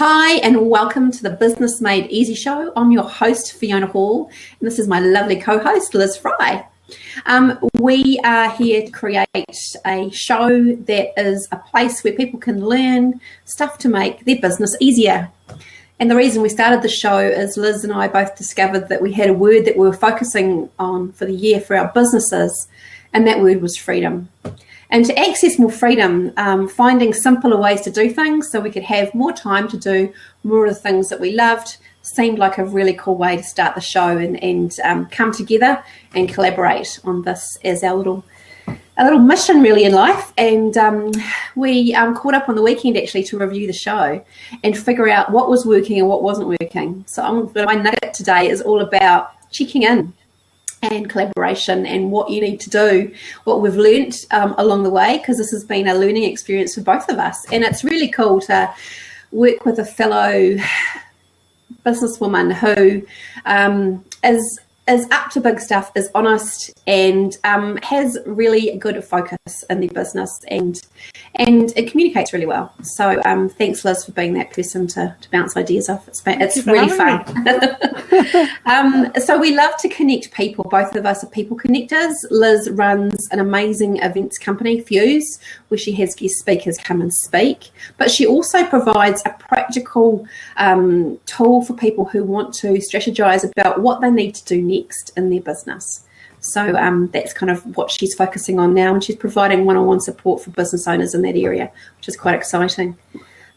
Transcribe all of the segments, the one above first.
Hi and welcome to the Business Made Easy show. I'm your host, Fiona Hall, and this is my lovely co-host, Liz Fry. We are here to create a show that is a place where people can learn stuff to make their business easier. And the reason we started the show is Liz and I both discovered that we had a word that we were focusing on for the year for our businesses, and that word was freedom. And to access more freedom, finding simpler ways to do things so we could have more time to do more of the things that we loved seemed like a really cool way to start the show and come together and collaborate on this as our little mission really in life. And we caught up on the weekend actually to review the show and figure out what was working and what wasn't working. So my nugget today is all about checking in and collaboration and what you need to do, what we've learnt along the way, because this has been a learning experience for both of us. And it's really cool to work with a fellow businesswoman who is up to big stuff, is honest, and has really good focus in their business, and it communicates really well. So thanks, Liz, for being that person to bounce ideas off. It's really fun. So we love to connect people. Both of us are people connectors. Liz runs an amazing events company, Fuse, where she has guest speakers come and speak. But she also provides a practical tool for people who want to strategize about what they need to do next in their business. So that's kind of what she's focusing on now, and she's providing one-on-one support for business owners in that area, which is quite exciting.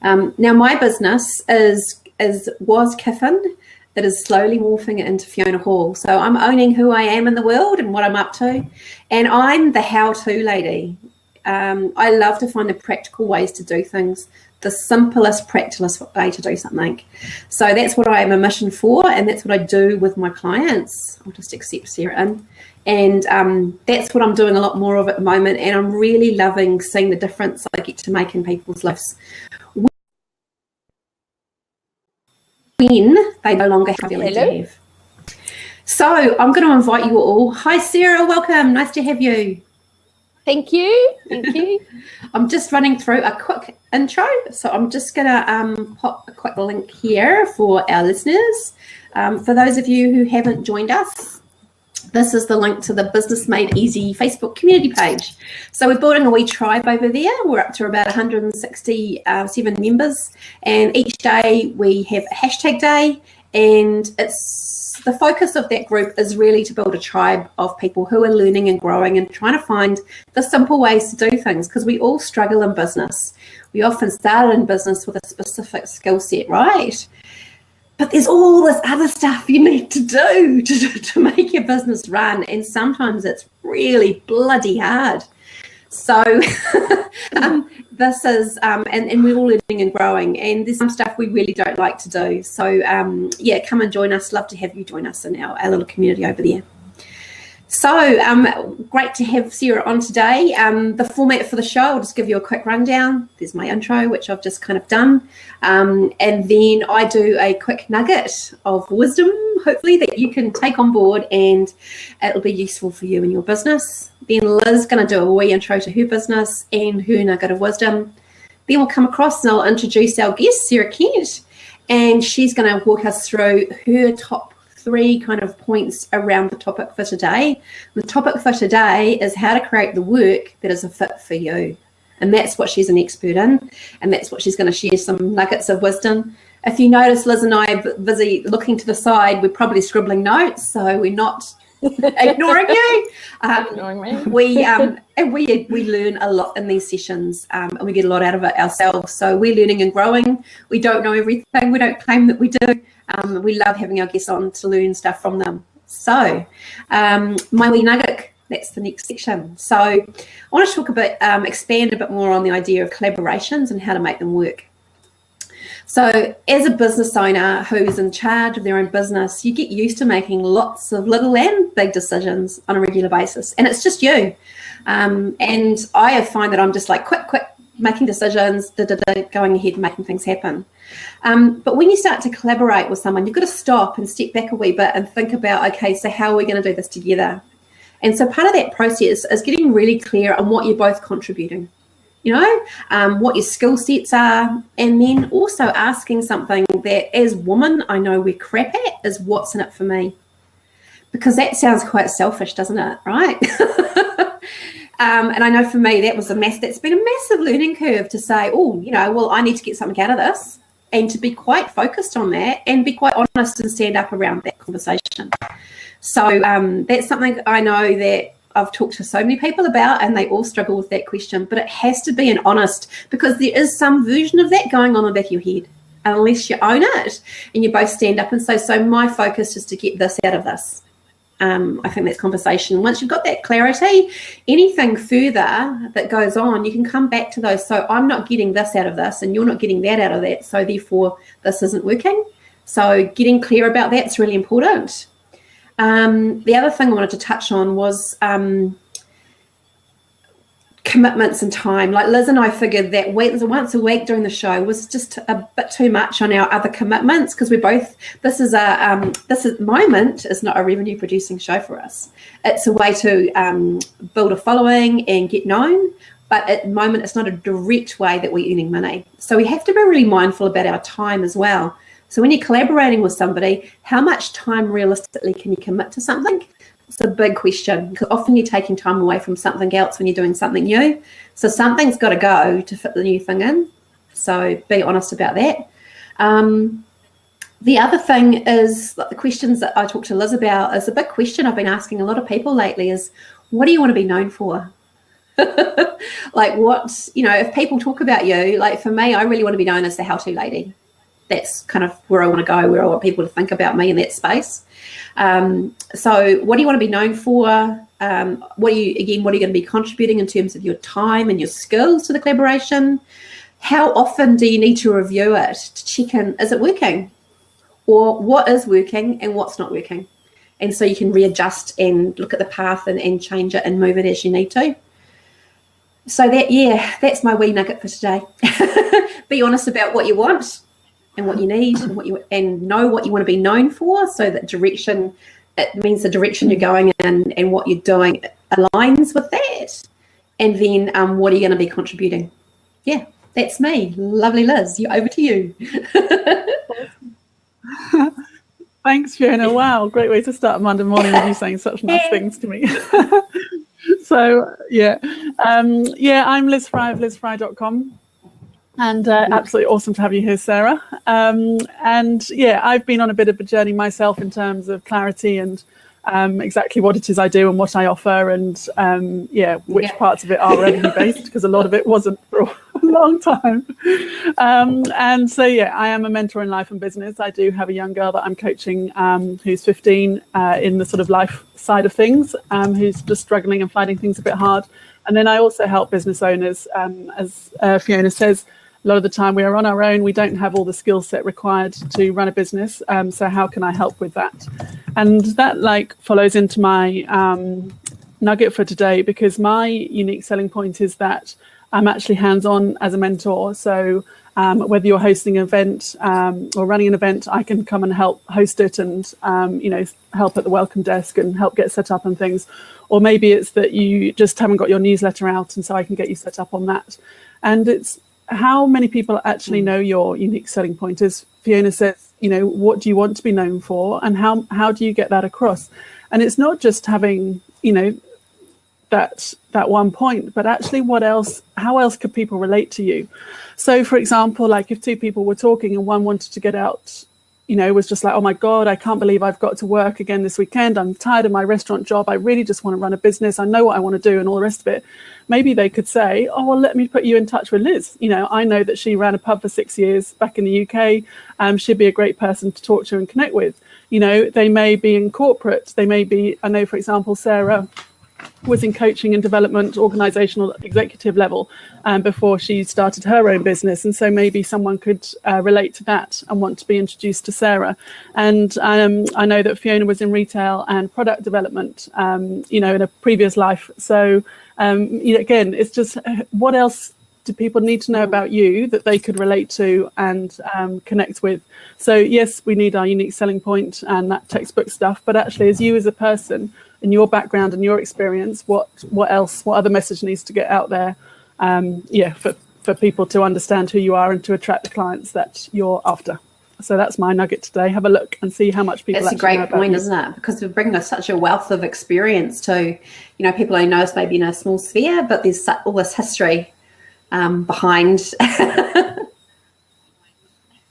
Now, my business was Kiffin. It is slowly morphing into Fiona Hall. So I'm owning who I am in the world and what I'm up to, and I'm the how-to lady. I love to find the practical ways to do things, the simplest, practicalist way to do something. So that's what I am a mission for, and that's what I do with my clients. I'll just accept Sarah in. And that's what I'm doing a lot more of at the moment, and I'm really loving seeing the difference I get to make in people's lives when they no longer have feeling to have. So I'm going to invite you all. Hi, Sarah. Welcome. Nice to have you. Thank you. Thank you. I'm just running through a quick intro. So I'm just going to pop a quick link here for our listeners. For those of you who haven't joined us, this is the link to the Business Made Easy Facebook community page. So we're building a wee tribe over there. We're up to about 167 members. And each day we have a hashtag day. And the focus of that group is really to build a tribe of people who are learning and growing and trying to find the simple ways to do things, because we all struggle in business. We often started in business with a specific skill set, right? But there's all this other stuff you need to do to make your business run, and sometimes it's really bloody hard. So this is, and we're all learning and growing, and there's some stuff we really don't like to do. So yeah, come and join us. Love to have you join us in our little community over there. So great to have Sarah on today. The format for the show, I'll just give you a quick rundown. There's my intro, which I've just kind of done. And then I do a quick nugget of wisdom, hopefully, that you can take on board and it'll be useful for you in your business. Then Liz is going to do a wee intro to her business and her nugget of wisdom. Then we'll come across and I'll introduce our guest, Sarah Kent, and she's going to walk us through her top 3 kind of points around the topic for today. The topic for today is how to create the work that is a fit for you. And that's what she's an expert in. And that's what she's going to share some nuggets of wisdom. If you notice, Liz and I are busy looking to the side, we're probably scribbling notes, so we're not ignoring you. Ignoring me. We learn a lot in these sessions, and we get a lot out of it ourselves. So we're learning and growing. We don't know everything. We don't claim that we do. We love having our guests on to learn stuff from them. So my wee nugget, that's the next section. So I want to talk a bit, expand a bit more on the idea of collaborations and how to make them work. So as a business owner who's in charge of their own business, you get used to making lots of little and big decisions on a regular basis, and it's just you. And I find that I'm just like quick, making decisions, going ahead and making things happen. But when you start to collaborate with someone, you've got to stop and step back a wee bit and think about, okay, so how are we going to do this together? And so part of that process is getting really clear on what you're both contributing. what your skill sets are, and then also asking something that as women I know we're crap at is what's in it for me, because that sounds quite selfish, doesn't it? Right? And I know for me that's been a massive learning curve to say, well, I need to get something out of this, and to be quite focused on that and be quite honest and stand up around that conversation. So that's something I know that I've talked to so many people about, and they all struggle with that question, but it has to be an honest, because there is some version of that going on in the back of your head, unless you own it and you both stand up and say, so my focus is to get this out of this. I think that's conversation. Once you've got that clarity, anything further that goes on, you can come back to those. So I'm not getting this out of this, and you're not getting that out of that, so therefore this isn't working. So getting clear about that's really important. The other thing I wanted to touch on was commitments and time. Like Liz and I figured that once a week during the show was just a bit too much on our other commitments, because this moment is not a revenue producing show for us. It's a way to build a following and get known, but at the moment it's not a direct way that we're earning money. So we have to be really mindful about our time as well. So when you're collaborating with somebody, how much time realistically can you commit to something? It's a big question, because often you're taking time away from something else when you're doing something new. So something's got to go to fit the new thing in. So be honest about that. The other thing is, like, the questions that I talked to Liz about is a big question I've been asking a lot of people lately is, what do you want to be known for? Like, what, if people talk about you, like for me, I really want to be known as the how-to lady. That's kind of where I want to go, where I want people to think about me in that space. So what do you want to be known for? What are you going to be contributing in terms of your time and your skills to the collaboration? How often do you need to review it to check in, is it working? Or what is working and what's not working? And so you can readjust and look at the path and change it and move it as you need to. So that's my wee nugget for today. Be honest about what you want and what you need, and know what you want to be known for, so that it means the direction you're going in and what you're doing aligns with that. And then what are you going to be contributing? Yeah, that's me. Lovely, Liz. Over to you. Thanks, Fiona. Wow, great way to start Monday morning with you saying such nice things to me. So I'm Liz Fry of lizfry.com. And absolutely awesome to have you here, Sarah. I've been on a bit of a journey myself in terms of clarity and exactly what it is I do and what I offer, and which parts of it are revenue based, because a lot of it wasn't for a long time. I am a mentor in life and business. I do have a young girl that I'm coaching who's 15 in the sort of life side of things, who's just struggling and finding things a bit hard. And then I also help business owners, as Fiona says. A lot of the time we are on our own. We don't have all the skill set required to run a business. So how can I help with that? And that follows into my nugget for today, because my unique selling point is that I'm actually hands-on as a mentor. So whether you're hosting an event or running an event, I can come and help host it and, help at the welcome desk and help get set up and things. Or maybe it's that you just haven't got your newsletter out, and so I can get you set up on that. And it's how many people actually know your unique selling point. As Fiona says, what do you want to be known for, and how do you get that across? And it's not just having, that one point, but actually how else could people relate to you? So for example, like if two people were talking and one wanted to get out, was just like, oh my God, I can't believe I've got to work again this weekend. I'm tired of my restaurant job. I really just want to run a business. I know what I want to do and all the rest of it. Maybe they could say, oh, well, let me put you in touch with Liz. I know that she ran a pub for 6 years back in the UK. She'd be a great person to talk to and connect with. They may be in corporate. They may be, I know, for example, Sarah was in coaching and development, organizational executive level before she started her own business. And so maybe someone could relate to that and want to be introduced to Sarah. And I know that Fiona was in retail and product development, in a previous life. So, again, it's just what else do people need to know about you that they could relate to and connect with? So, yes, we need our unique selling point and that textbook stuff. But actually, as you as a person, in your background and your experience, what other message needs to get out there for people to understand who you are and to attract the clients that you're after. So that's my nugget today. Have a look and see how much people. That's a great point, isn't it? Because we're bringing us such a wealth of experience to, people only know us maybe in a small sphere, but there's all this history behind.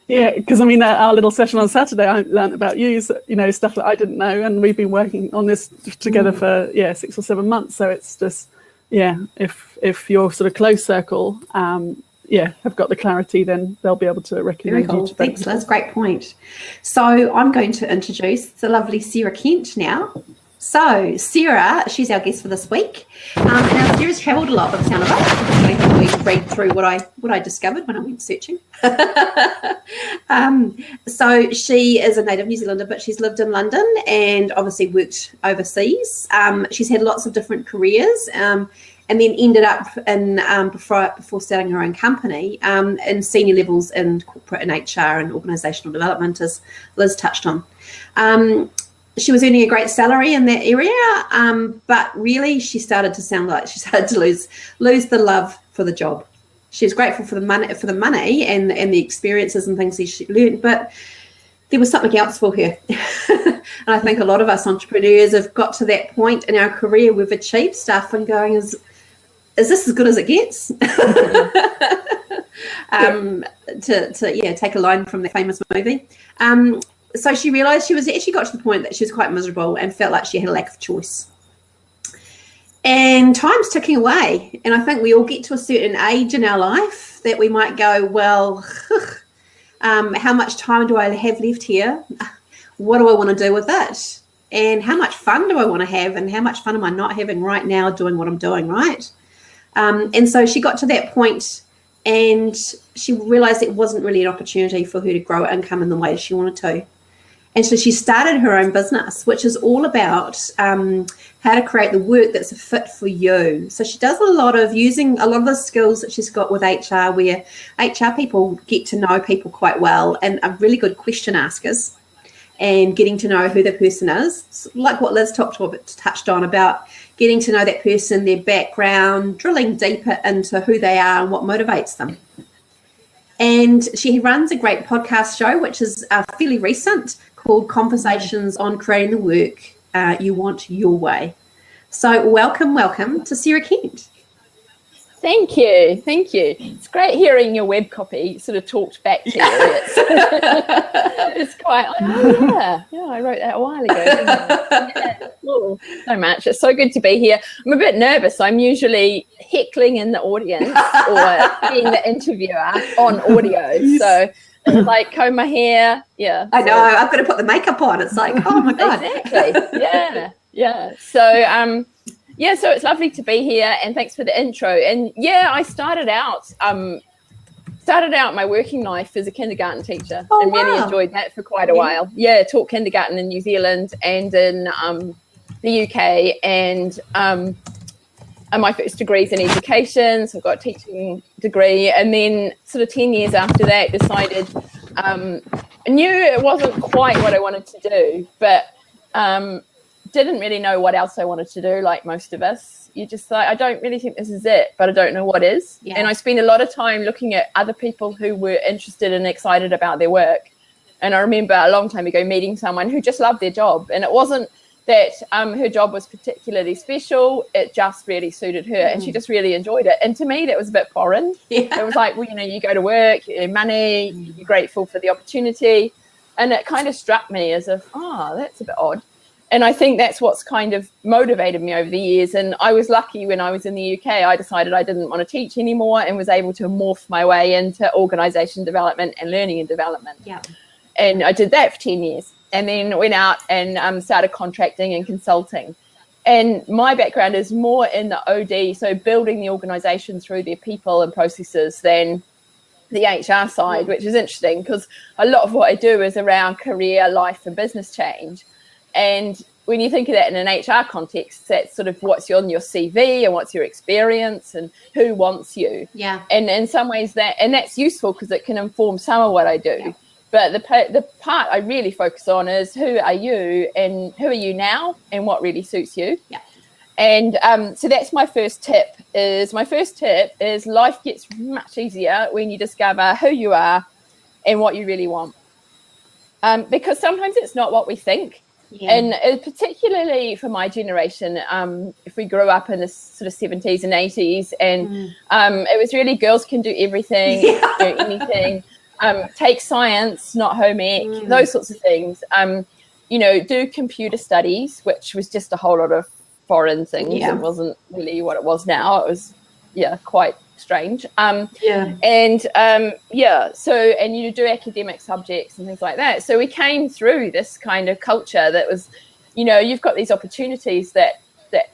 Yeah, because our little session on Saturday, I learned about you, stuff that I didn't know, and we've been working on this together for 6 or 7 months. So it's just, if your sort of close circle, have got the clarity, then they'll be able to recognise you. Thanks, Liz. Great point. So I'm going to introduce the lovely Sarah Kent now. So Sarah, she's our guest for this week. Now Sarah's travelled a lot by the sound of it. We read through what I discovered when I went searching. So she is a native New Zealander, but she's lived in London and obviously worked overseas. She's had lots of different careers. And then ended up in before starting her own company in senior levels in corporate and HR and organisational development, as Liz touched on. She was earning a great salary in that area, but really she started to lose the love for the job. She was grateful for the money and the experiences and things she learned, but there was something else for her. And I think a lot of us entrepreneurs have got to that point in our career, we've achieved stuff and going, is this as good as it gets? To take a line from the famous movie. So she realised she got to the point that she was quite miserable and felt like she had a lack of choice. And time's ticking away. And I think we all get to a certain age in our life that we might go, well, how much time do I have left here? What do I want to do with it? And how much fun do I want to have? And how much fun am I not having right now doing what I'm doing, right? And so she got to that point and she realised it wasn't really an opportunity for her to grow income in the way she wanted to. And so she started her own business, which is all about how to create the work that's a fit for you. So she does using a lot of the skills that she's got with HR, where HR people get to know people quite well and are really good question askers and getting to know who the person is, like what Liz touched on about getting to know that person, their background, drilling deeper into who they are and what motivates them. And she runs a great podcast show, which is fairly recent, called Conversations on Creating the Work You Want Your Way. So welcome to Sarah Kent. Thank you. It's great hearing your web copy sort of talked back to you. It's quite, I wrote that a while ago. Cool. So much. It's so good to be here. I'm a bit nervous. I'm usually heckling in the audience or being the interviewer on audio. So it's like comb my hair. Yeah. I know. I've got to put the makeup on. It's like, oh my God. Exactly. Yeah. So, so it's lovely to be here, and thanks for the intro. And I started out my working life as a kindergarten teacher, and really enjoyed that for quite a while. Yeah, taught kindergarten in New Zealand and in the UK, and my first degree's in education, so I've got a teaching degree, and then sort of 10 years after that decided I knew it wasn't quite what I wanted to do, but didn't really know what else I wanted to do, like most of us. You just thought, I don't really think this is it, but I don't know what is. Yeah. And I spent a lot of time looking at other people who were interested and excited about their work. And I remember a long time ago meeting someone who just loved their job. And it wasn't that her job was particularly special. It just really suited her. And she just really enjoyed it. And to me, that was a bit foreign. Yeah. It was like, you go to work, you earn money, you're grateful for the opportunity. And it kind of struck me as if, that's a bit odd. And I think that's what's kind of motivated me over the years. And I was lucky when I was in the UK, I decided I didn't want to teach anymore and was able to morph my way into organisation development and learning and development. Yeah. And I did that for 10 years and then went out and started contracting and consulting. And my background is more in the OD, so building the organisation through their people and processes, than the HR side, which is interesting because a lot of what I do is around career, life and business change. And when you think of that in an HR context, that's sort of what's on your CV and what's your experience and who wants you. Yeah. And in some ways that's useful because it can inform some of what I do. Yeah. But the part I really focus on is who are you and who are you now and what really suits you. Yeah. And so that's my first tip. Is life gets much easier when you discover who you are and what you really want. Because sometimes it's not what we think. Yeah. And particularly for my generation, if we grew up in the sort of 70s and 80s, and it was really girls can do everything, do anything, take science, not home ec, those sorts of things. Do computer studies, which was just a whole lot of foreign things. It wasn't really what it was now. It was quite strange. And you do academic subjects and things like that. So we came through this kind of culture that was, you've got these opportunities that the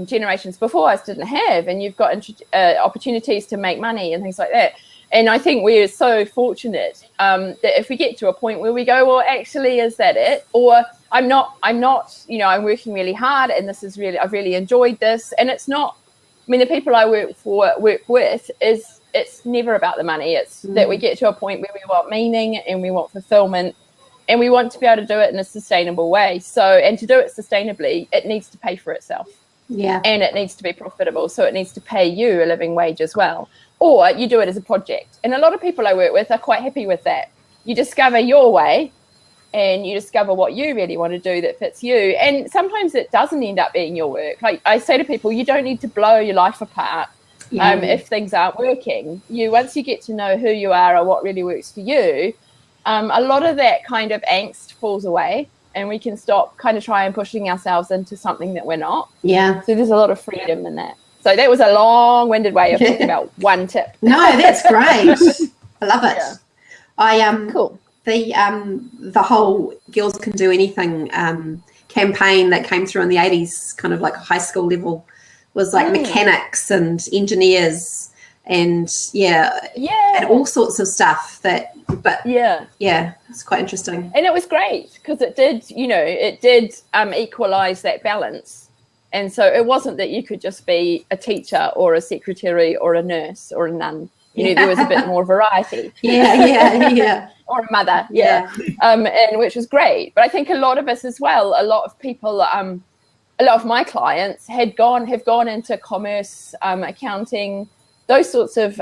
generations before us didn't have, and you've got opportunities to make money and things like that. And I think we're so fortunate that if we get to a point where we go, well, actually, is that it? Or I'm not, I'm working really hard, and I've really enjoyed this. And it's not, the people I work with, it's never about the money. It's that we get to a point where we want meaning and we want fulfillment, and we want to be able to do it in a sustainable way. And to do it sustainably, it needs to pay for itself. Yeah. And it needs to be profitable. So it needs to pay you a living wage as well. Or you do it as a project. And a lot of people I work with are quite happy with that. You discover your way, and you discover what you really want to do that fits you. And sometimes it doesn't end up being your work. Like I say to people, you don't need to blow your life apart if things aren't working. Once you get to know who you are or what really works for you, a lot of that kind of angst falls away, and we can stop kind of trying pushing ourselves into something that we're not. Yeah. So there's a lot of freedom in that. So that was a long-winded way of talking about one tip. No, that's great. I love it. Cool. The whole Girls Can Do Anything campaign that came through in the 80s, kind of like high school level, was like mechanics and engineers and and all sorts of stuff it's quite interesting. And it was great because it did equalize that balance. And so it wasn't that you could just be a teacher or a secretary or a nurse or a nun. There was a bit more variety. Or a mother, and which was great. But I think a lot of us as well, a lot of people, a lot of my clients have gone into commerce, accounting, those sorts of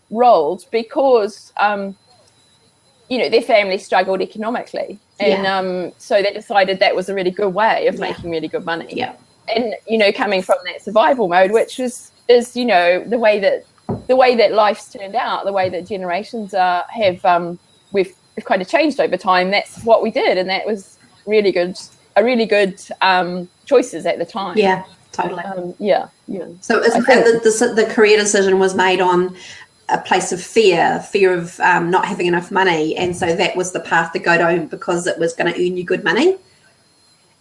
roles because, their family struggled economically. And so they decided that was a really good way of making really good money. Yeah. And, coming from that survival mode, which is the way that life's turned out, the way that generations we've kind of changed over time. That's what we did, and that was really good choices at the time. Yeah, totally. So the career decision was made on a place of fear of not having enough money, and so that was the path to go down because it was going to earn you good money.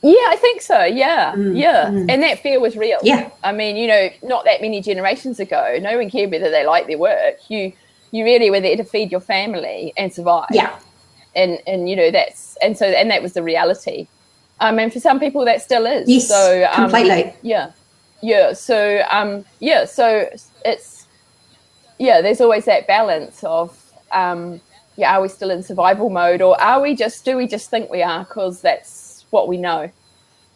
Yeah, I think so. Yeah. And that fear was real. Yeah. Not that many generations ago, no one cared whether they liked their work. You really were there to feed your family and survive. Yeah. And that was the reality. And for some people that still is. Yes, so completely. Yeah. So it's there's always that balance of are we still in survival mode, or do we just think we are because that's what we know,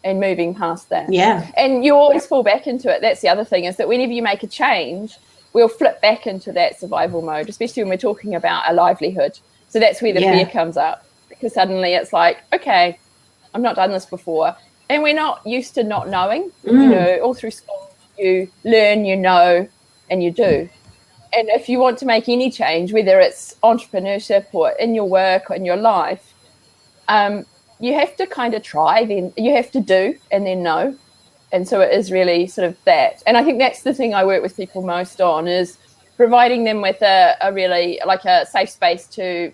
and moving past that. Yeah. And you always fall back into it. That's the other thing, is that whenever you make a change, we'll flip back into that survival mode, especially when we're talking about a livelihood. So that's where the fear comes up, because suddenly it's like, okay, I've not done this before. And we're not used to not knowing. All through school, you learn, and you do. And if you want to make any change, whether it's entrepreneurship or in your work or in your life, you have to kind of try, then you have to do, and then know. And so it is really sort of that. And I think that's the thing I work with people most on, is providing them with a really like a safe space to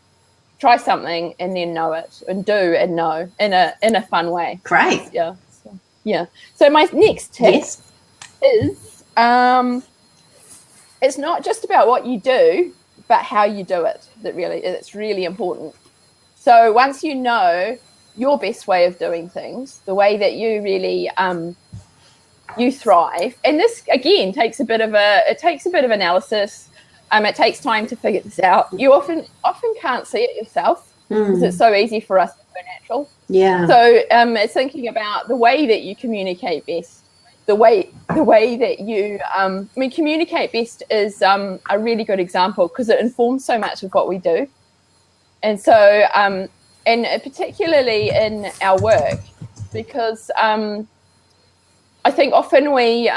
try something and then know it, and do and know in a fun way. Great. So my next tip is it's not just about what you do, but how you do it. It's really important. So once you know your best way of doing things, the way that you really you thrive, and this again takes a bit of analysis. It takes time to figure this out. You often can't see it yourself because it's so easy for us to go natural. Yeah. So it's thinking about the way that you communicate best, the way that you, communicate best is a really good example because it informs so much of what we do. And so, and particularly in our work, because I think often we,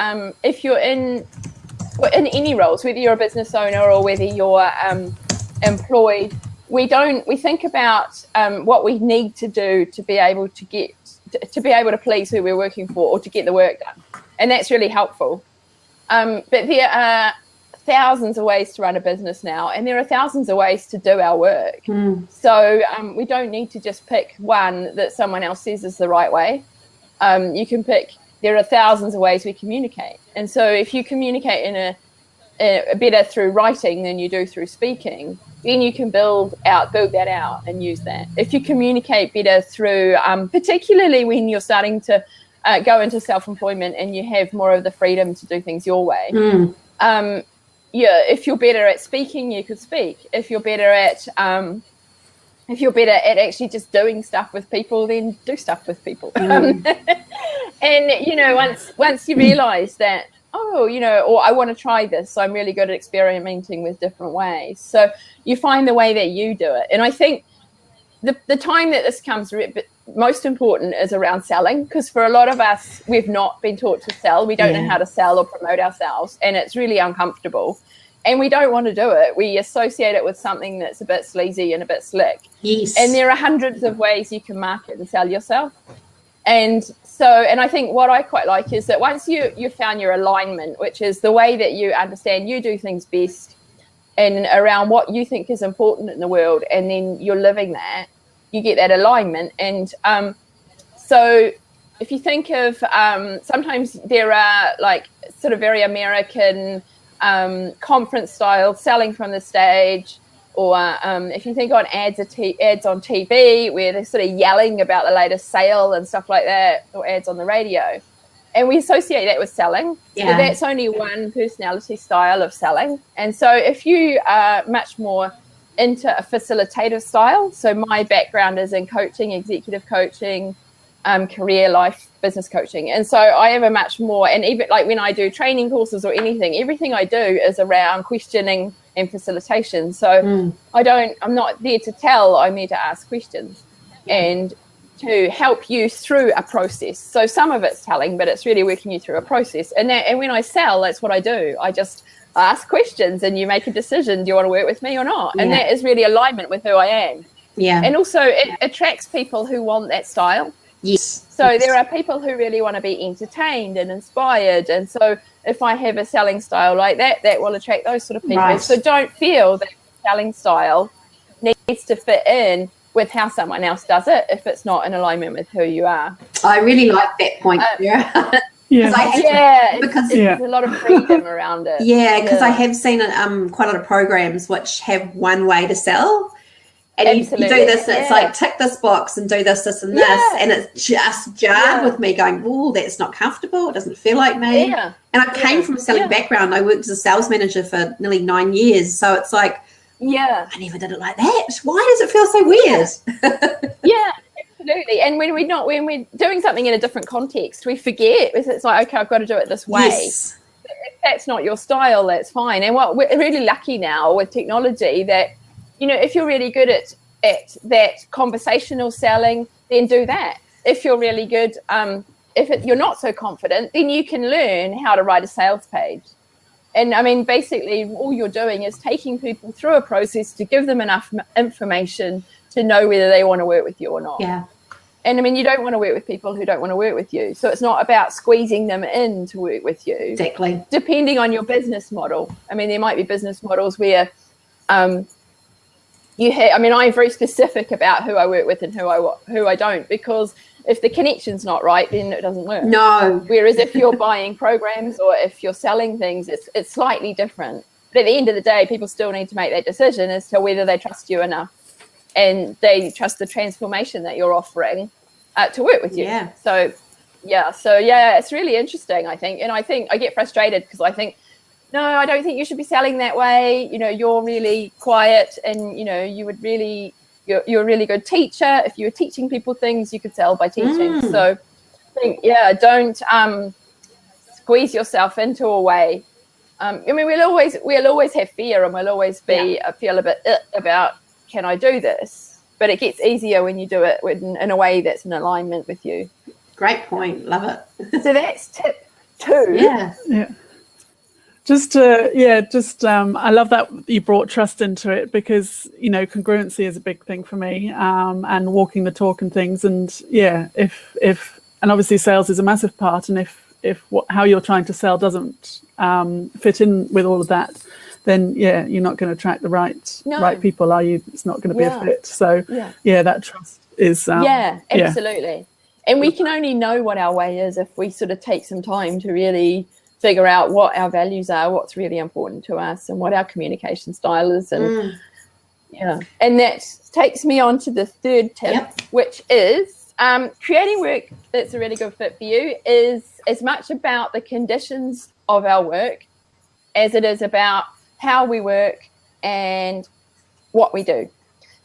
if you're in any roles, whether you're a business owner or whether you're employed, we think about what we need to do to be able to please who we're working for or to get the work done, and that's really helpful. But there are thousands of ways to run a business now, and there are thousands of ways to do our work. So we don't need to just pick one that someone else says is the right way. You can pick. There are thousands of ways we communicate, and so if you communicate in a better through writing than you do through speaking, then you can build that out and use that. If you communicate better through, particularly when you're starting to go into self-employment and you have more of the freedom to do things your way. If you're better at speaking, you could speak. If you're better at actually just doing stuff with people, then do stuff with people. And once you realize that, or I want to try this, so I'm really good at experimenting with different ways. So you find the way that you do it. And I think the time that this comes most important is around selling, because for a lot of us, we've not been taught to sell. We don't know how to sell or promote ourselves, and it's really uncomfortable. And we don't want to do it. We associate it with something that's a bit sleazy and a bit slick. Yes. And there are hundreds of ways you can market and sell yourself. And I think what I quite like is that once you found your alignment, which is the way that you understand you do things best and around what you think is important in the world, and then you're living that, you get that alignment. And so if you think of sometimes there are like sort of very American conference style selling from the stage, or if you think on ads on TV where they're sort of yelling about the latest sale and stuff like that, or ads on the radio, and we associate that with selling. But that's only one personality style of selling. And so if you are much more into a facilitative style, so my background is in coaching, executive coaching, career, life, business coaching, and so I have a much more, and even like when I do training courses or anything, everything I do is around questioning and facilitation. So I'm not there to tell, I'm there to ask questions and to help you through a process. So some of it's telling, but it's really working you through a process. And when I sell, that's what I do. I just ask questions and you make a decision. Do you want to work with me or not? And that is really alignment with who I am. And also it attracts people who want that style. So there are people who really want to be entertained and inspired. And so if I have a selling style like that, that will attract those sort of people. So don't feel that selling style needs to fit in with how someone else does it if it's not in alignment with who you are. I really like that point, Sarah. Because there's a lot of freedom around it. Because I have seen quite a lot of programs which have one way to sell. And you do this, it's like tick this box and do this, and this, and it's just jarred with me going, oh, that's not comfortable, it doesn't feel like me. And I came from a selling background. I worked as a sales manager for nearly 9 years, so it's like, I never did it like that. Why does it feel so weird? Absolutely. And when we're doing something in a different context, we forget. It's like, okay, I've got to do it this way. If that's not your style, that's fine. And what we're really lucky now with technology that, if you're really good at that conversational selling, then do that. If you're really good, you're not so confident, then you can learn how to write a sales page. And I mean, basically, all you're doing is taking people through a process to give them enough information to know whether they want to work with you or not. And I mean, you don't want to work with people who don't want to work with you. So it's not about squeezing them in to work with you. Exactly. Depending on your business model. I mean, there might be business models where I'm very specific about who I work with and who I don't, because if the connection's not right, then it doesn't work. Whereas if you're buying programs or if you're selling things, it's slightly different. But at the end of the day, people still need to make that decision as to whether they trust you enough and they trust the transformation that you're offering to work with you. So it's really interesting, I think. And I think I get frustrated because I think, no, I don't think you should be selling that way. You're really quiet and, you would really you're a really good teacher. If you were teaching people things, you could sell by teaching. So I think, don't squeeze yourself into a way. I mean, we'll always have fear, and we'll always be feel a bit about, can I do this? But it gets easier when you do it in a way that's in alignment with you. Great point. Love it. So that's tip 2. Yeah. I love that you brought trust into it, because, you know, congruency is a big thing for me, and walking the talk and things. And and obviously sales is a massive part. And if how you're trying to sell doesn't fit in with all of that, then you're not going to attract the right people, are you? It's not going to be a fit. So that trust is absolutely. And we can only know what our way is if we sort of take some time to really figure out what our values are, what's really important to us, and what our communication style is. And and that takes me on to the 3rd tip, which is creating work that's a really good fit for you is as much about the conditions of our work as it is about how we work and what we do.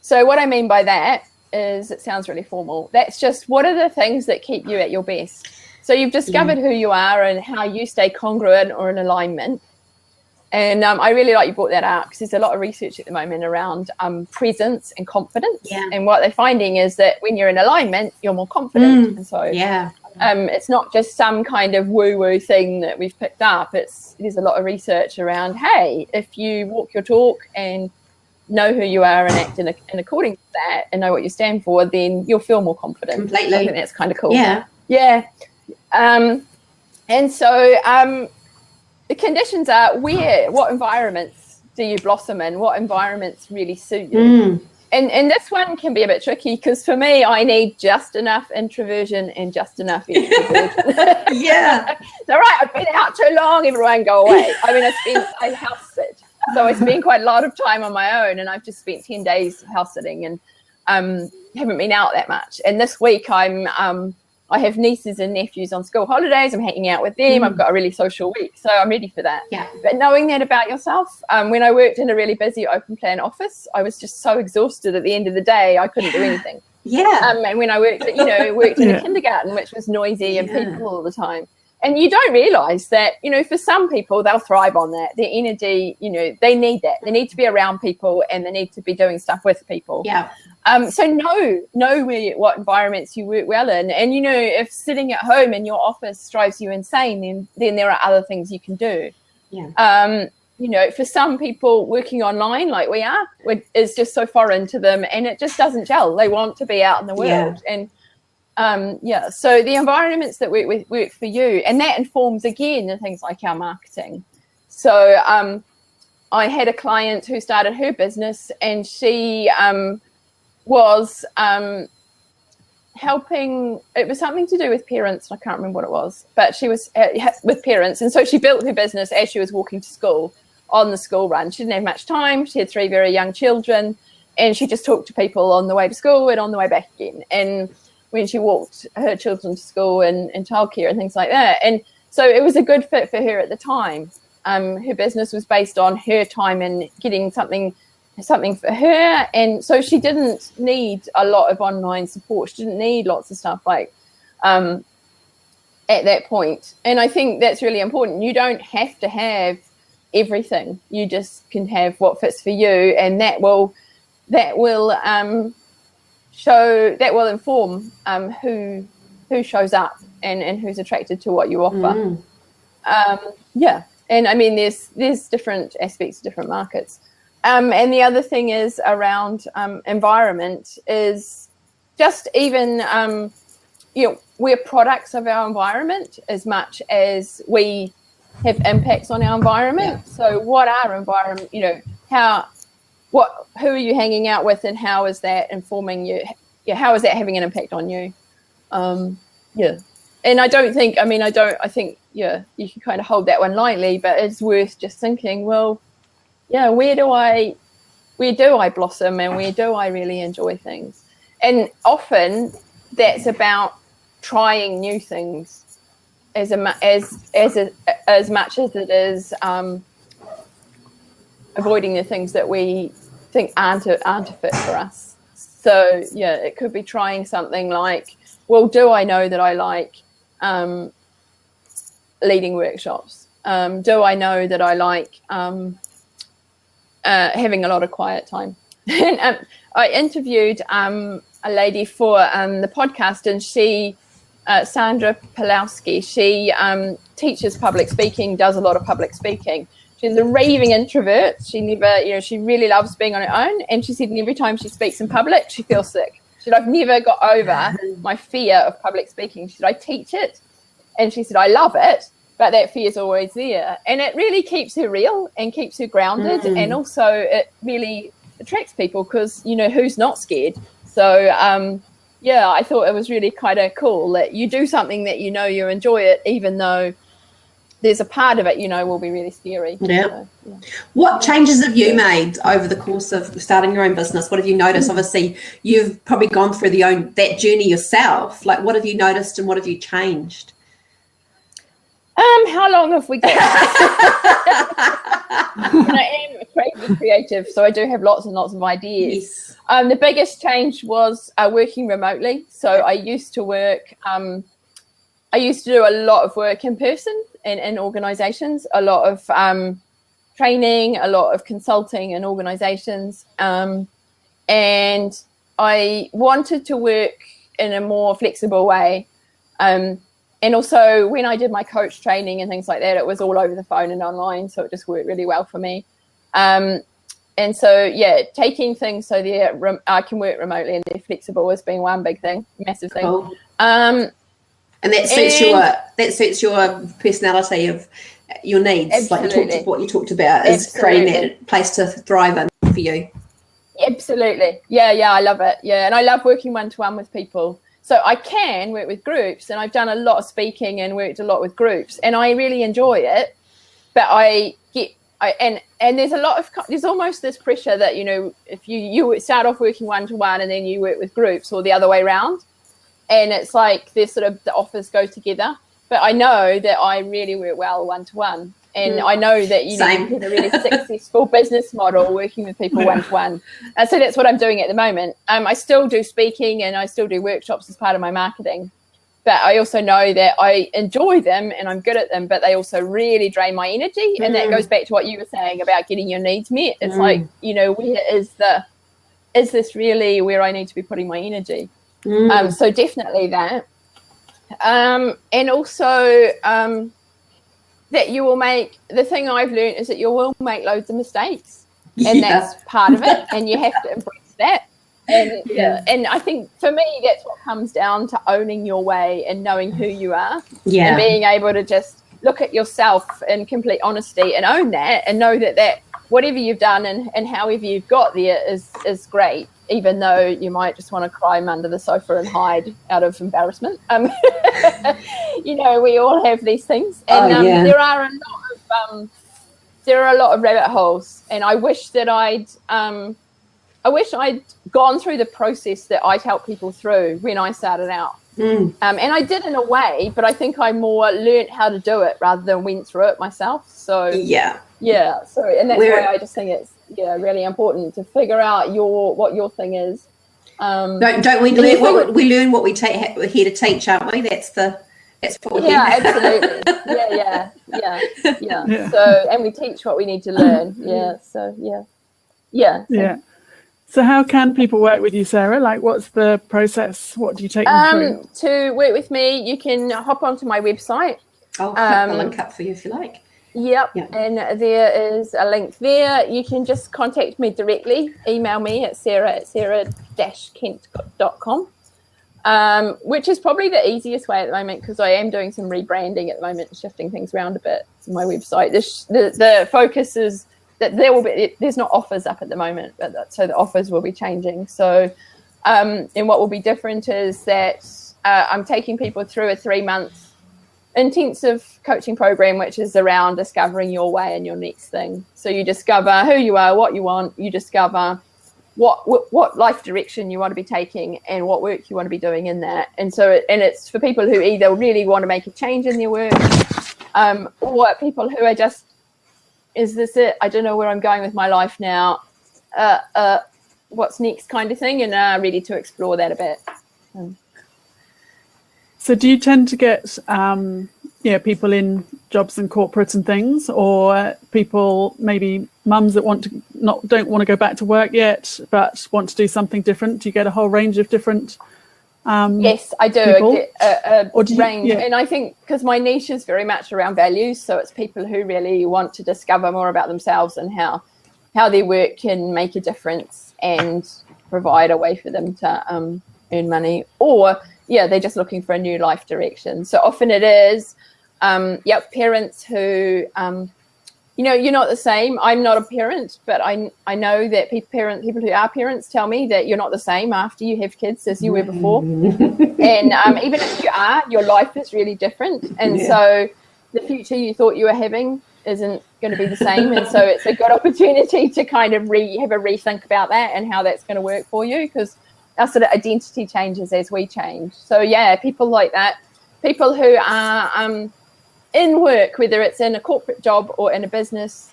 So what I mean by that is, it sounds really formal, that's just, what are the things that keep you at your best? So you've discovered who you are and how you stay congruent or in alignment. And I really like you brought that out, because there's a lot of research at the moment around presence and confidence. And what they're finding is that when you're in alignment, you're more confident. And so it's not just some kind of woo-woo thing that we've picked up. There's a lot of research around, hey, if you walk your talk and know who you are and act in according to that and know what you stand for, then you'll feel more confident. Completely. I think that's kind of cool. And so the conditions are what environments do you blossom in? What environments really suit you? And this one can be a bit tricky, because for me, I need just enough introversion and just enough extroversion. So I've been out too long, everyone go away. I mean, I house sit. So I spend quite a lot of time on my own, and I've just spent 10 days house sitting and haven't been out that much. And this week I have nieces and nephews on school holidays. I'm hanging out with them. I've got a really social week, so I'm ready for that. But knowing that about yourself, when I worked in a really busy open plan office, I was just so exhausted at the end of the day, I couldn't do anything. And when I worked in a kindergarten, which was noisy and people all the time. And you don't realize that, for some people, they'll thrive on that. Their energy, they need that. They need to be around people, and they need to be doing stuff with people. So know what environments you work well in. And, if sitting at home in your office drives you insane, then there are other things you can do. For some people, working online like we are is just so foreign to them, and it just doesn't gel. They want to be out in the world. And so the environments that work for you, and that informs again the things like our marketing. So I had a client who started her business, and she was helping. It was something to do with parents. I can't remember what it was, but she was with parents, and so she built her business as she was walking to school on the school run. She didn't have much time. She had 3 very young children, and she just talked to people on the way to school and on the way back again. And when she walked her children to school and childcare and things like that. And so it was a good fit for her at the time. Her business was based on her time and getting something for her. And so she didn't need a lot of online support. She didn't need lots of stuff like at that point. And I think that's really important. You don't have to have everything. You just can have what fits for you, and that will inform who shows up and who's attracted to what you offer. And I mean, there's different aspects of different markets. And the other thing is around environment is just even we're products of our environment as much as we have impacts on our environment. So what are environment, who are you hanging out with, and how is that informing you? How is that having an impact on you? And I think you can kind of hold that one lightly, but it's worth just thinking, well, where do I blossom, and where do I really enjoy things? And often that's about trying new things as much as it is avoiding the things that we think aren't a fit for us. So yeah, it could be trying something like, well, do I know that I like leading workshops? Do I know that I like having a lot of quiet time? And I interviewed a lady for the podcast, and she, Sandra Pulowski, she teaches public speaking, does a lot of public speaking. She's a raving introvert. She never, she really loves being on her own. And she said every time she speaks in public, she feels sick. She said, I've never got over my fear of public speaking. She said, I teach it. And she said, I love it, but that fear is always there. And it really keeps her real and keeps her grounded. And also it really attracts people because, who's not scared? So, yeah, I thought it was really kind of cool that you do something that you enjoy it, even though there's a part of it, will be really scary. Yeah. So, yeah. What changes have you made over the course of starting your own business? What have you noticed? Obviously, you've probably gone through that journey yourself. Like, what have you noticed and what have you changed? How long have we got? I am a crazy creative, so I do have lots and lots of ideas. Yes. The biggest change was working remotely. So I used to work, I used to do a lot of work in person in organizations, a lot of training, a lot of consulting in organizations. And I wanted to work in a more flexible way. And also when I did my coach training and things like that, it was all over the phone and online. So it just worked really well for me. And so, yeah, taking things so that I can work remotely and they're flexible has been one big thing, massive thing. Cool. And that suits your personality of your needs, absolutely. Like what you talked about is Absolutely. creating that place to thrive in for you. Absolutely. Yeah, I love it. Yeah, and I love working one-to-one with people. So I can work with groups, and I've done a lot of speaking and worked a lot with groups, and I really enjoy it. But and there's almost this pressure that, if you start off working one-to-one and then you work with groups, or the other way around. And it's like the offers go together. But I know that I really work well one-to-one. And I know that you get a really successful business model working with people one-to-one. So that's what I'm doing at the moment. I still do speaking and I still do workshops as part of my marketing. But I also know that I enjoy them and I'm good at them, but they also really drain my energy. And that goes back to what you were saying about getting your needs met. It's like, is this really where I need to be putting my energy? So definitely that. And also that you will the thing I've learned is that you will make loads of mistakes. And that's part of it. And you have to embrace that. And and I think for me, that's what comes down to owning your way and knowing who you are. Yeah. And being able to just look at yourself in complete honesty and own that and know that whatever you've done and however you've got there is great, even though you might just want to climb under the sofa and hide out of embarrassment. We all have these things. And there are a lot of rabbit holes. And I wish that I'd gone through the process that I'd help people through when I started out. And I did in a way, but I think I more learned how to do it rather than went through it myself. So so and that's why I just think it's really important to figure out what your thing is. Don't we learn we learn what we're here to teach, aren't we? That's what we're here. Absolutely. Yeah. So and we teach what we need to learn. So how can people work with you, Sarah? Like, what's the process? What do you take them through? To work with me, you can hop onto my website. I'll put the link up for you if you like. Yep. And there is a link there. You can just contact me directly. Email me at sarah-kent.com, which is probably the easiest way at the moment because I am doing some rebranding at the moment, shifting things around a bit on my website. The focus is that there's not offers up at the moment, so the offers will be changing. So, and what will be different is that I'm taking people through a 3-month intensive coaching program, which is around discovering your way and your next thing. So you discover who you are, what you want. You discover what life direction you want to be taking and what work you want to be doing in that. And so, it's for people who either really want to make a change in their work, or people who are just, is this it? I don't know where I'm going with my life now. what's next kind of thing, and are ready to explore that a bit. So do you tend to get people in jobs and corporates and things, or people, maybe mums that don't want to go back to work yet but want to do something different? Do you get a whole range of different yes, I do. people? I get a range. Yeah. And I think because my niche is very much around values, so it's people who really want to discover more about themselves and how their work can make a difference and provide a way for them to earn money, or they're just looking for a new life direction. So often it is parents who you're not the same. I'm not a parent, but I know that people who are parents tell me that you're not the same after you have kids as you were before. And even if you are, your life is really different. And so the future you thought you were having isn't going to be the same. And so it's a good opportunity to kind of have a rethink about that and how that's going to work for you, because our sort of identity changes as we change. So people like that, people who are in work, whether it's in a corporate job or in a business,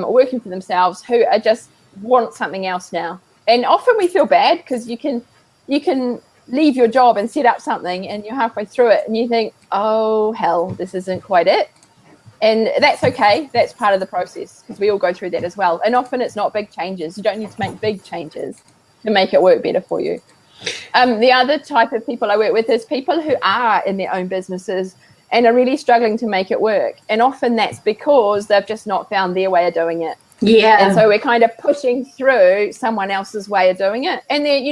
working for themselves, who are just want something else now. And often we feel bad because you can leave your job and set up something, and you're halfway through it and you think, oh hell, this isn't quite it. And that's okay. That's part of the process, because we all go through that as well. And often it's not big changes. You don't need to make big changes to make it work better for you. The other type of people I work with is people who are in their own businesses and are really struggling to make it work. And often that's because they've just not found their way of doing it. Yeah. And so we're kind of pushing through someone else's way of doing it. And then,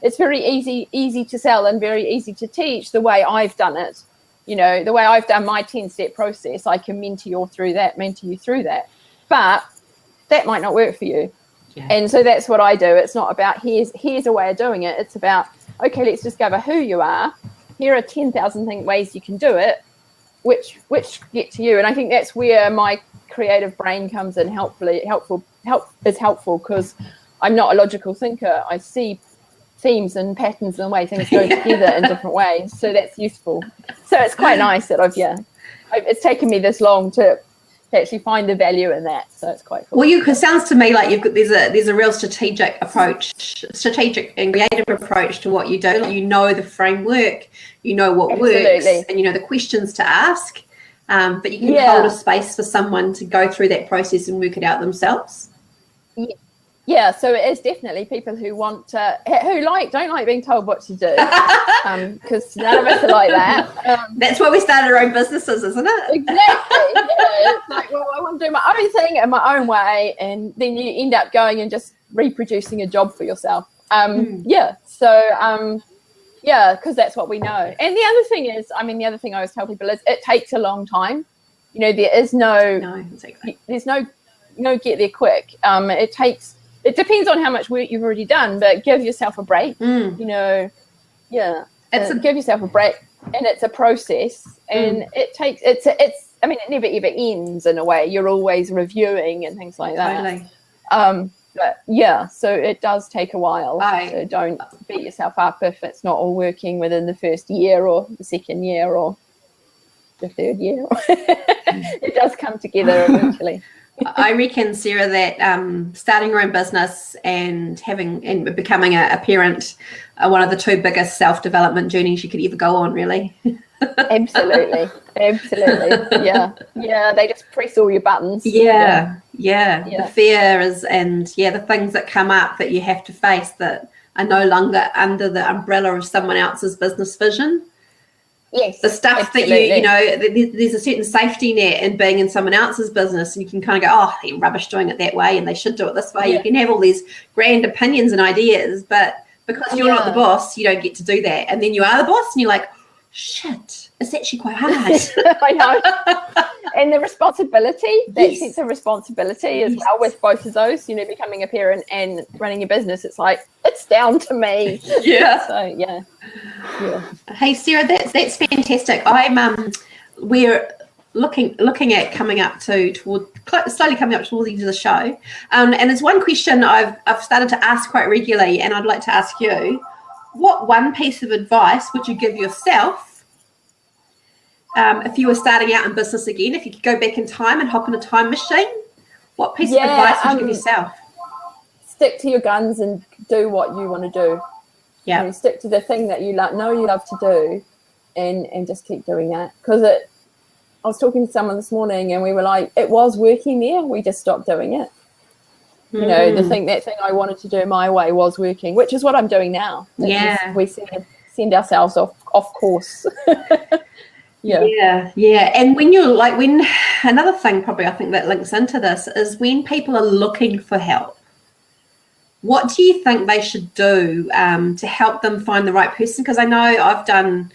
it's very easy to sell and very easy to teach the way I've done it. The way I've done my 10-step process, I can mentor you through that. But that might not work for you. Yeah. And so that's what I do. It's not about here's a way of doing it. It's about, okay, let's discover who you are. Here are 10,000 ways you can do it, which get to you. And I think that's where my creative brain comes in helpful because I'm not a logical thinker. I see themes and patterns and the way things go together in different ways. So that's useful. So it's quite nice that it's taken me this long to actually find the value in that. So it's quite cool. Well, it sounds to me like there's a real strategic and creative approach to what you do. You know the framework, you know what works, and you know the questions to ask. But you can hold a space for someone to go through that process and work it out themselves. Yeah, so it is definitely people who don't like being told what to do, because none of us are like that. That's why we started our own businesses, isn't it? Exactly. Yeah. It's like, well, I want to do my own thing in my own way, and then you end up going and just reproducing a job for yourself. Yeah. So because that's what we know. And the other thing is, the other thing I always tell people is it takes a long time. There is there's no get there quick. It depends on how much work you've already done, but give yourself a break. Give yourself a break, and it's a process, and it never ever ends in a way. You're always reviewing and things like that. Totally. So it does take a while. So don't beat yourself up if it's not all working within the first year or the second year or the third year. It does come together eventually. I reckon, Sarah, that starting your own business and becoming a parent are one of the two biggest self-development journeys you could ever go on, really. Absolutely. Yeah. They just press all your buttons. Yeah. The fears and the things that come up that you have to face that are no longer under the umbrella of someone else's business vision. Yes, the stuff absolutely. That there's a certain safety net in being in someone else's business, and you can kind of go, oh, they're rubbish doing it that way and they should do it this way. You can have all these grand opinions and ideas, but because you're not the boss, you don't get to do that. And then you are the boss and you're like, shit, it's actually quite hard. I know. And the responsibility, that sense of responsibility as well with both of those, becoming a parent and running a business, it's like, it's down to me. Yeah. So, Hey, Sarah, that's fantastic. We're looking at coming up slowly coming up towards the end of the show. And there's one question I've started to ask quite regularly, and I'd like to ask you, what one piece of advice would you give yourself if you were starting out in business again? If you could go back in time and hop in a time machine, what piece of advice would you give yourself? stick to your guns and do what you want to do. Yeah. You know, stick to the thing that you know you love to do, and just keep doing that. Because I was talking to someone this morning, and we were like, it was working there. We just stopped doing it. You know, that thing I wanted to do my way was working, which is what I'm doing now. We send ourselves off course. Yeah. And when another thing probably I think that links into this is when people are looking for help, what do you think they should do to help them find the right person? Because I know I've done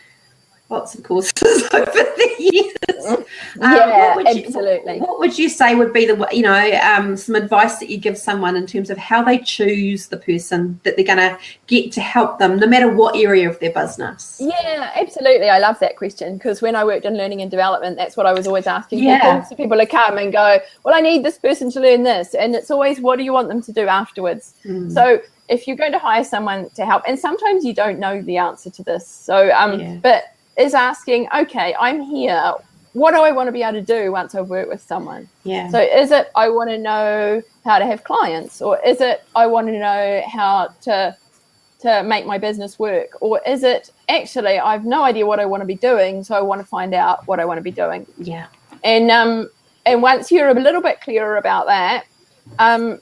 lots of courses over the years. Absolutely. What would you say would be some advice that you give someone in terms of how they choose the person that they're going to get to help them, no matter what area of their business? Yeah, absolutely. I love that question, because when I worked in learning and development, that's what I was always asking people. So people would come and go, well, I need this person to learn this. And it's always, what do you want them to do afterwards? So if you're going to hire someone to help, and sometimes you don't know the answer to this. So, but is asking, okay, I'm here. What do I want to be able to do once I've worked with someone? Yeah. So is it I want to know how to have clients, or is it I want to know how to make my business work, or is it actually I have no idea what I want to be doing, so I want to find out what I want to be doing? Yeah. And once you're a little bit clearer about that,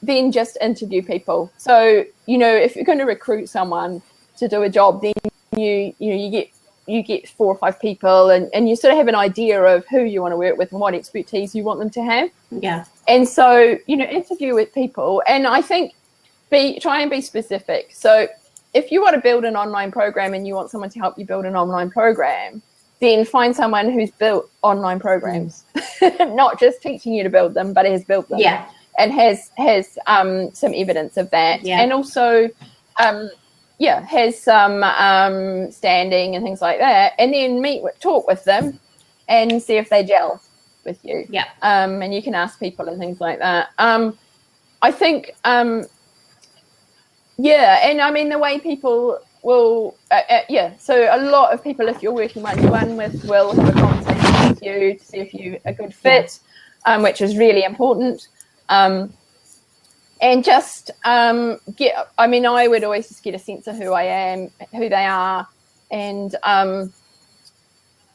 then just interview people. So if you're going to recruit someone to do a job, then you get 4 or 5 people, and you sort of have an idea of who you want to work with and what expertise you want them to have. Yeah. And so, interview with people. And I think try and be specific. So if you want to build an online program and you want someone to help you build an online program, then find someone who's built online programs, not just teaching you to build them, but has built them. Yeah. And has some evidence of that. Yeah. And also, has some standing and things like that, and then talk with them and see if they gel with you. Yeah. And you can ask people and things like that. I think, and I mean, the way people will, so a lot of people, if you're working one-to-one with, will have a conversation with you to see if you're a good fit, which is really important. And just I would always just get a sense of who I am, who they are, and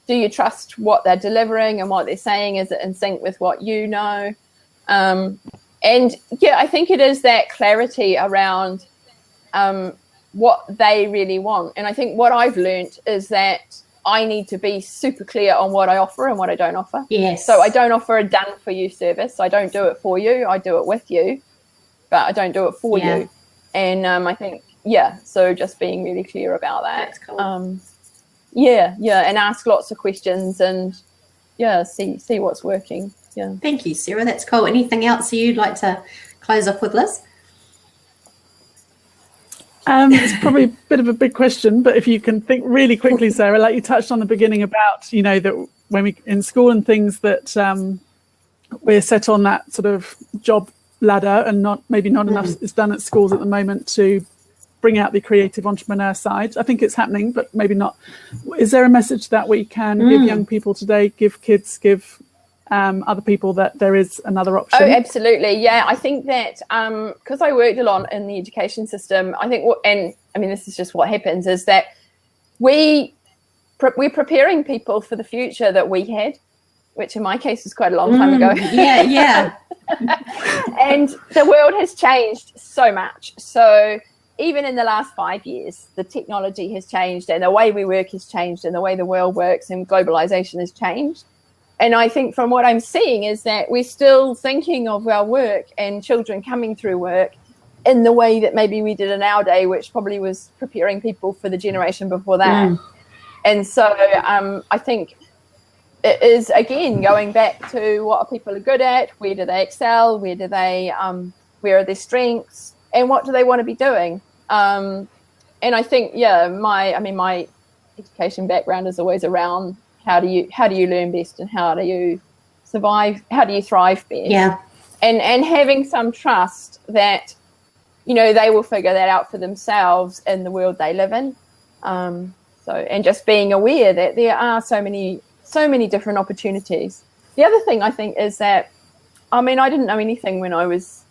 do you trust what they're delivering and what they're saying? Is it in sync with what you know? I think it is that clarity around what they really want. And I think what I've learned is that I need to be super clear on what I offer and what I don't offer. Yes. So I don't offer a done-for-you service. I don't do it for you. I do it with you, but I don't do it for you. And I think, so just being really clear about that. That's cool. And ask lots of questions and, see what's working. Yeah. Thank you, Sarah. That's cool. Anything else you'd like to close off with, Liz? It's probably a bit of a big question, but if you can think really quickly, Sarah, like you touched on the beginning about, that when we in school and things that we're set on that sort of job ladder, and not enough is done at schools at the moment to bring out the creative entrepreneur side. I think it's happening, but maybe not. Is there a message that we can give young people today, give kids, give other people, that there is another option? Oh, absolutely. Yeah, I think that because I worked a lot in the education system, I think this is just what happens, is that we're preparing people for the future that we had, which in my case was quite a long time ago. Yeah. And the world has changed so much. So even in the last 5 years, the technology has changed, and the way we work has changed, and the way the world works and globalization has changed. And I think from what I'm seeing is that we're still thinking of our work and children coming through work in the way that maybe we did in our day, which probably was preparing people for the generation before that. And so I think it is, again, going back to what are people good at, where do they excel, where are their strengths, and what do they want to be doing? And I think, my education background is always around how do you learn best, and how do you survive, how do you thrive best? Yeah. And having some trust that, they will figure that out for themselves in the world they live in. And just being aware that there are so many different opportunities. The other thing I think is that, I didn't know anything when I was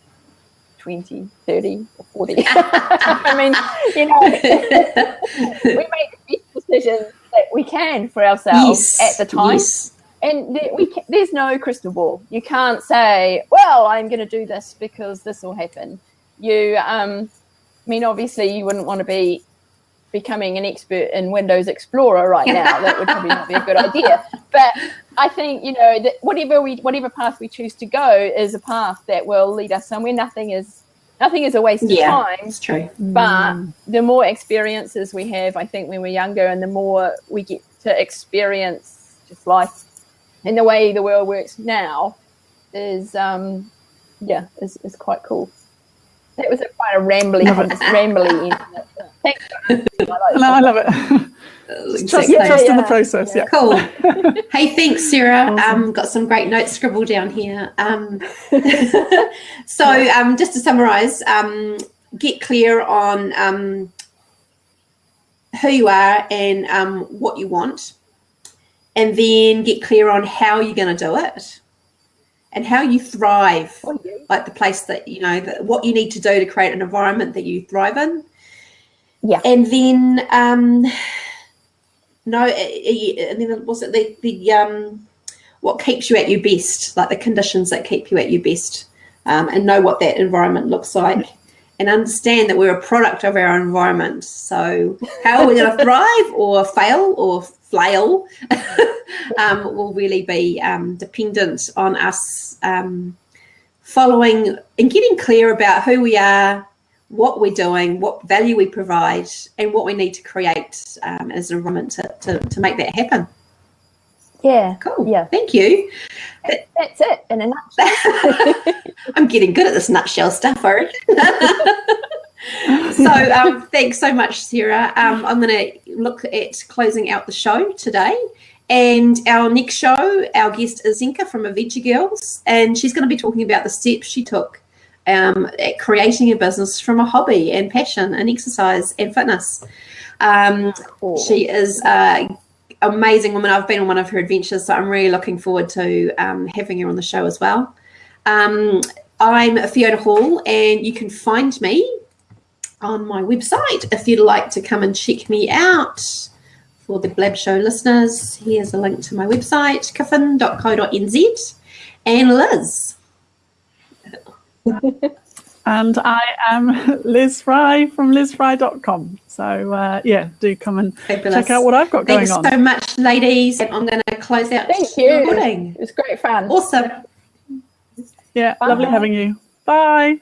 20, 30 or 40. I mean, you know, we make the best decisions that we can for ourselves at the time. And there's no crystal ball. You can't say, well, I'm going to do this because this will happen. I mean, obviously you wouldn't want to be becoming an expert in Windows Explorer right now. That would probably not be a good idea. But I think, you know, that whatever path we choose to go is a path that will lead us somewhere. Nothing is a waste of time. It's true. But the more experiences we have, I think, when we're younger, and the more we get to experience just life in the way the world works now, is quite cool. That was quite a rambly end. Thanks. I love it. Trust in the process. Yeah. Cool. Hey, thanks, Sarah. Awesome. Got some great notes scribbled down here. So just to summarize, get clear on who you are and what you want, and then get clear on how you're going to do it and how you thrive, like the place that, you know, what you need to do to create an environment that you thrive in. Yeah. And then was it the what keeps you at your best, like the conditions that keep you at your best, and know what that environment looks like, and understand that we're a product of our environment. So how are we going to thrive or fail or flail will really be dependent on us following and getting clear about who we are, what we're doing, what value we provide, and what we need to create as an environment to make that happen. Yeah. Cool. Yeah. Thank you. That's it in a nutshell. I'm getting good at this nutshell stuff, I reckon. So thanks so much, Sarah. I'm going to look at closing out the show today. And our next show, our guest is Zenka from Adventure Girls, and she's going to be talking about the steps she took at creating a business from a hobby and passion and exercise and fitness. Cool. She is an amazing woman. I've been on one of her adventures, so I'm really looking forward to having her on the show as well. I'm Fiona Hall, and you can find me on my website if you'd like to come and check me out. For the Blab Show listeners, here's a link to my website, kiffin.co.nz, and Liz. And I am Liz Fry from lizfry.com. So, do come and check out what I've got going on. Thanks so much, ladies. And I'm going to close out Thank you. recording. It was great fun. Awesome. Yeah, lovely having you. Bye.